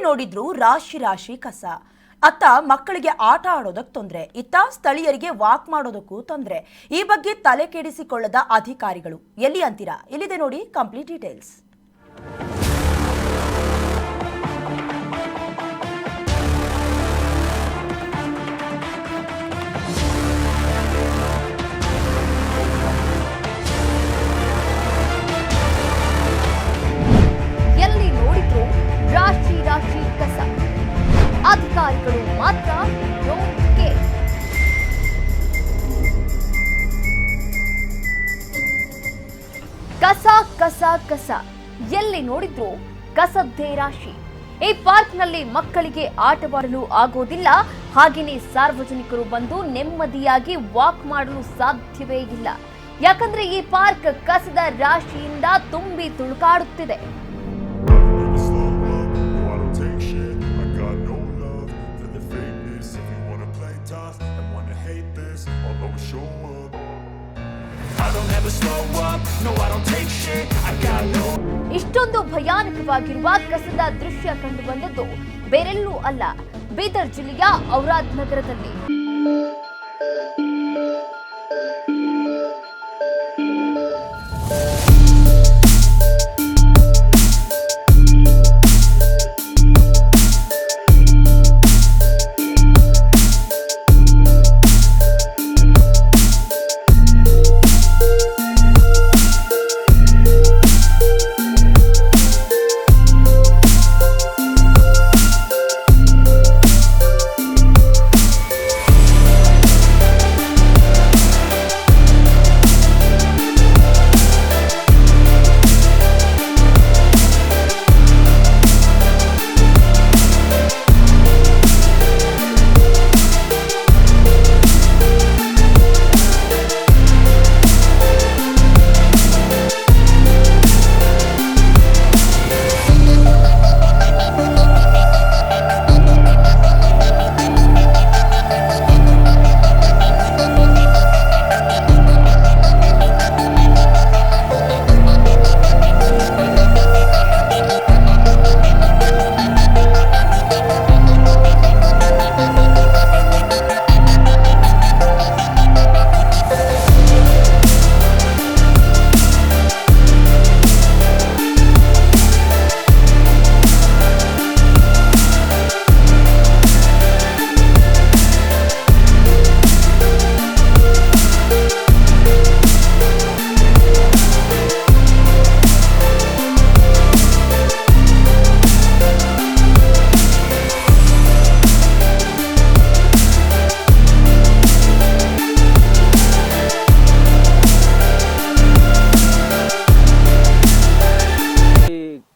ನೋಡಿದ್ರು ರಾಶಿ ರಾಶಿ ಕಸ. ಅತ್ತ ಮಕ್ಕಳಿಗೆ ಆಟ ಆಡೋದಕ್ಕೆ ತೊಂದರೆ, ಇತ್ತ ಸ್ಥಳೀಯರಿಗೆ ವಾಕ್ ಮಾಡೋದಕ್ಕೂ ತೊಂದರೆ. ಈ ಬಗ್ಗೆ ತಲೆ ಕೆಡಿಸಿಕೊಳ್ಳದ ಅಧಿಕಾರಿಗಳು ಎಲ್ಲಿ ಅಂತೀರಾ? ಇಲ್ಲಿದೆ ನೋಡಿ ಕಂಪ್ಲೀಟ್ ಡೀಟೇಲ್ಸ್. ಎಲ್ಲಿ ನೋಡಿದ್ರು ರಾಶಿ ರಾಶಿ ಕಸ. ಅಧಿಕಾರಿಗಳು ಮಾತ್ರ ಡೋಂಟ್ ಕೇರ್. ಕಸ ಕಸ ಕಸ, ಎಲ್ಲಿ ನೋಡಿದ್ರು ಕಸದ್ದೇ ರಾಶಿ. ಈ ಪಾರ್ಕ್ನಲ್ಲಿ ಮಕ್ಕಳಿಗೆ ಆಟವಾಡಲು ಆಗೋದಿಲ್ಲ, ಹಾಗೆಯೇ ಸಾರ್ವಜನಿಕರು ಬಂದು ನೆಮ್ಮದಿಯಾಗಿ ವಾಕ್ ಮಾಡಲು ಸಾಧ್ಯವೇ ಇಲ್ಲ. ಯಾಕಂದ್ರೆ ಈ ಪಾರ್ಕ್ ಕಸದ ರಾಶಿಯಿಂದ ತುಂಬಿ ತುಳುಕಾಡುತ್ತಿದೆ. ಇಷ್ಟೊಂದು ಭಯಾನಕವಾಗಿರುವ ಕಸದ ದೃಶ್ಯ ಕಂಡು ಬಂದದ್ದು ಬೇರೆಲ್ಲೂ ಅಲ್ಲ, ಬೀದರ್ ಜಿಲ್ಲೆಯ ಔರಾದ್ ನಗರದಲ್ಲಿ.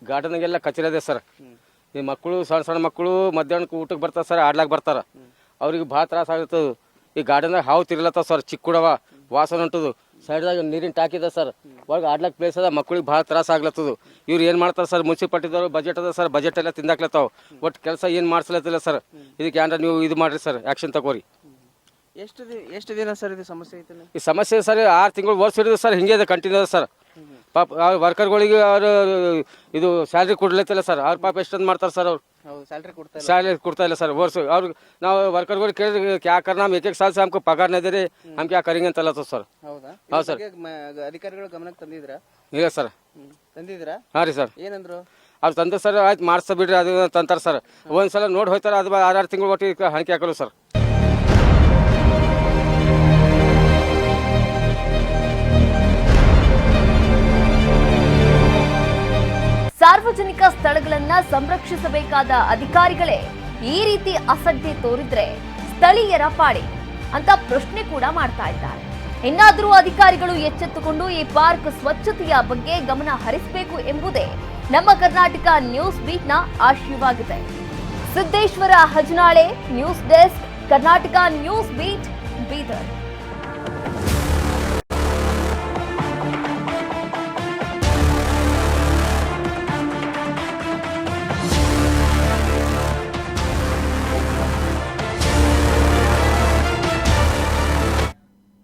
ಗಾರ್ಡನ್ಗೆಲ್ಲ ಕಚರ ಇದೆ ಸರ್. ಈ ಮಕ್ಕಳು ಸಣ್ಣ ಸಣ್ಣ ಮಕ್ಕಳು ಮಧ್ಯಾಹ್ನಕ್ಕೆ ಊಟಕ್ಕೆ ಬರ್ತಾರೆ ಸರ್, ಆಡ್ಲಾಕ್ ಬರ್ತಾರೆ. ಅವ್ರಿಗೆ ಭಾಳ ತ್ರಾಸ ಆಗ್ತದೆ. ಈ ಗಾರ್ಡನ್ದಾಗ ಹಾವು ತಿರ್ಲತ್ತವ ಸರ್, ಚಿಕ್ಕುಡವ ವಾಸನೆ ಹೊಂಟದು. ಸೈಡ್ದಾಗ ನೀರಿನ ಟಾಕಿದೆ ಸರ್, ಒಳಗೆ ಆಡ್ಲಾಕ್ ಪ್ಲೇಸ್ ಅದ. ಮಕ್ಕಳಿಗೆ ಭಾಳ ತ್ರಾಸ ಆಗ್ಲತ್ತದು. ಇವ್ರು ಏನು ಮಾಡ್ತಾರೆ ಸರ್, ಮುನ್ಸಿಪಾಲ್ಟಿದವ್ರು ಬಜೆಟ್ ಅದ ಸರ್, ಬಜೆಟ್ ಎಲ್ಲ ತಿಂದಾಕ್ಲತ್ತಾವ. ಒಟ್ಟು ಕೆಲಸ ಏನು ಮಾಡಿಸ್ಲತ್ತಿಲ್ಲ ಸರ್. ಇದಕ್ಕೆ ಏನಾರ ನೀವು ಇದು ಮಾಡಿರಿ ಸರ್, ಆ್ಯಕ್ಷನ್ ತಗೋರಿ. ಎಷ್ಟು ದಿನ ಸರ್ ಇದು ಸಮಸ್ಯೆ ಐತೆ? ಈ ಸಮಸ್ಯೆ ಸರ್ 6 ತಿಂಗಳು ವರ್ಷ ಹಿಡಿದು ಸರ್, ಹಿಂಗೆ ಇದೆ ಕಂಟಿನ್ಯೂ ಅದ ಸರ್. ಪಾಪ ವರ್ಕರ್ಗಳಿಗೆ ಅವರು ಇದು ಸ್ಯಾಲ್ರಿ ಕೊಡ್ಲತ್ತಿಲ್ಲ ಸರ್. ಅವ್ರ ಪಾಪ ಎಷ್ಟೊಂದು ಮಾಡ್ತಾರೆ ಸರ್. ಅವ್ರು ಸ್ಯಾಲ್ರಿ ಕೊಡ್ತಾ ಇಲ್ಲ ಸರ್. ವರ್ಷ ಅವ್ರಿಗೆ ನಾವು ವರ್ಕರ್ಗಳಿಗೆ ಕೇಳಿದ್ರೆ ಕ್ಯಾ ಕರ್ನ हम 1-1 साल से हमको पगार नहीं दे रहे, हम क्या करेंगे ಅಂತ ಅಲ್ಲ ಸರ್. ಹೌದು ಸರ್. ಅಧಿಕಾರಿಗಳು ಗಮನಕ್ಕೆ ತಂದಿದ್ರಾ? ಇಲ್ಲ ಸರ್. ತಂದಿದ್ರಾ? ಹಾಂ ರೀ ಸರ್. ಏನಂದ್ರು? ಅದು ತಂದೆ ಸರ್, ಆಯ್ತು ಮಾಡಿಸ್ತಾ ಬಿಡ್ರಿ ಅದು ತಂತಾರೆ ಸರ್. ಒಂದ್ಸಲ ನೋಡಿ ಹೋಯ್ತಾರೆ, ಅದು 6 ತಿಂಗಳು ಒಟ್ಟಿಗೆ ಹಣಿಕೆ ಹಾಕಲು ಸರ್. ಸಾರ್ವಜನಿಕ ಸ್ಥಳಗಳನ್ನ ಸಂರಕ್ಷಿಸಬೇಕಾದ ಅಧಿಕಾರಿಗಳೇ ಈ ರೀತಿ ಅಸಡ್ಡೆ ತೋರಿದ್ರೆ ಸ್ಥಳೀಯರ ಪಾಡೆ ಅಂತ ಪ್ರಶ್ನೆ ಕೂಡ ಮಾಡ್ತಾ ಇದ್ದಾರೆ. ಇನ್ನಾದರೂ ಅಧಿಕಾರಿಗಳು ಎಚ್ಚೆತ್ತುಕೊಂಡು ಈ ಪಾರ್ಕ್ ಸ್ವಚ್ಛತೆಯ ಬಗ್ಗೆ ಗಮನ ಹರಿಸಬೇಕು ಎಂಬುದೇ ನಮ್ಮ ಕರ್ನಾಟಕ ನ್ಯೂಸ್ ಬೀಟ್ನ ಆಶಯವಾಗಿದೆ. Siddeshwar Hajanale, news desk, Karnataka news beat, Bidar.